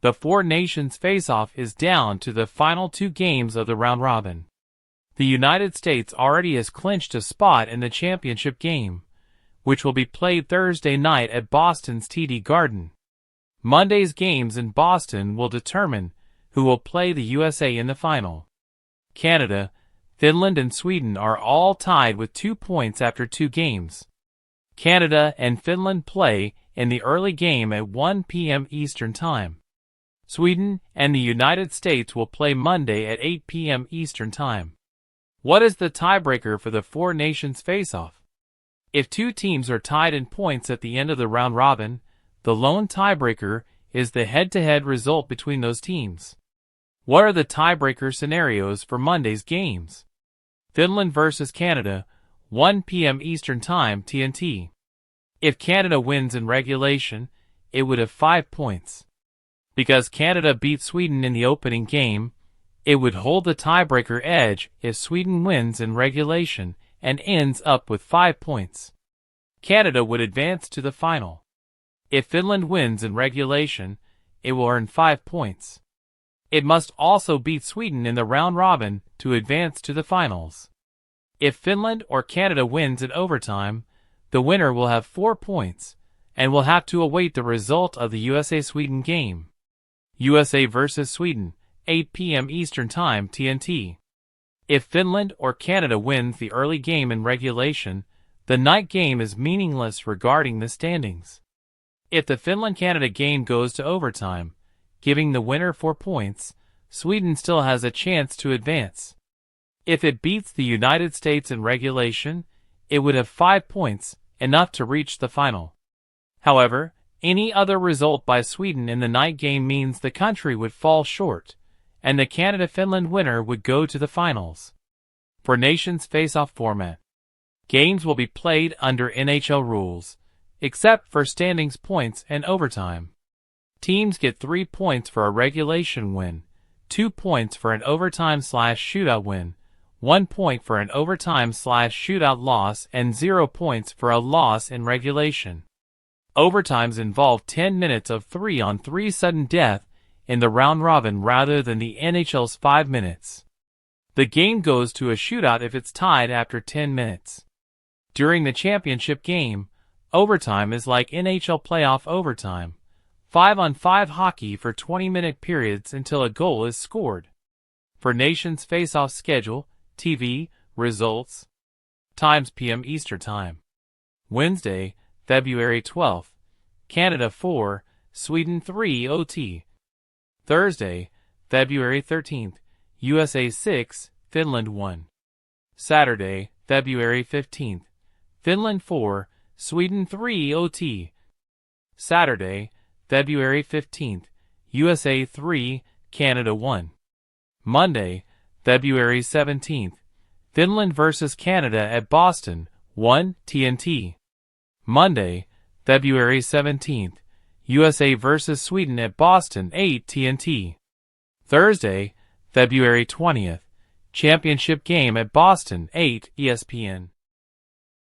The Four Nations face-off is down to the final two games of the round-robin. The United States already has clinched a spot in the championship game, which will be played Thursday night at Boston's TD Garden. Monday's games in Boston will determine who will play the USA in the final. Canada, Finland and Sweden are all tied with 2 points after 2 games. Canada and Finland play in the early game at 1 p.m. Eastern Time. Sweden and the United States will play Monday at 8 p.m. Eastern Time. What is the tiebreaker for the Four Nations face-off? If two teams are tied in points at the end of the round-robin, the lone tiebreaker is the head-to-head result between those teams. What are the tiebreaker scenarios for Monday's games? Finland vs. Canada, 1 p.m. Eastern Time TNT. If Canada wins in regulation, it would have 5 points. Because Canada beat Sweden in the opening game, it would hold the tiebreaker edge if Sweden wins in regulation and ends up with 5 points. Canada would advance to the final. If Finland wins in regulation, it will earn 5 points. It must also beat Sweden in the round-robin to advance to the finals. If Finland or Canada wins in overtime, the winner will have 4 points and will have to await the result of the USA-Sweden game. USA vs. Sweden, 8 p.m. Eastern Time TNT. If Finland or Canada wins the early game in regulation, the night game is meaningless regarding the standings. If the Finland-Canada game goes to overtime, giving the winner 4 points, Sweden still has a chance to advance. If it beats the United States in regulation, it would have 5 points, enough to reach the final. However, any other result by Sweden in the night game means the country would fall short, and the Canada-Finland winner would go to the finals. For Nations face-off format, games will be played under NHL rules, except for standings points and overtime. Teams get 3 points for a regulation win, 2 points for an overtime/shootout win, 1 point for an overtime/shootout loss, and 0 points for a loss in regulation. Overtimes involve 10 minutes of 3-on-3 sudden death in the round-robin rather than the NHL's 5 minutes. The game goes to a shootout if it's tied after 10 minutes. During the championship game, overtime is like NHL playoff overtime, 5-on-5 hockey for 20-minute periods until a goal is scored. For Nations face-off schedule, TV, results, times p.m. Eastern Time. Wednesday, February 12th, Canada 4, Sweden 3 OT. Thursday, February 13th, USA 6, Finland 1. Saturday, February 15th, Finland 4, Sweden 3 OT. Saturday, February 15th, USA 3, Canada 1. Monday, February 17th, Finland vs. Canada at Boston, 1 TNT. Monday, February 17th, USA vs. Sweden at Boston, 8 TNT. Thursday, February 20th, championship game at Boston, 8 ESPN.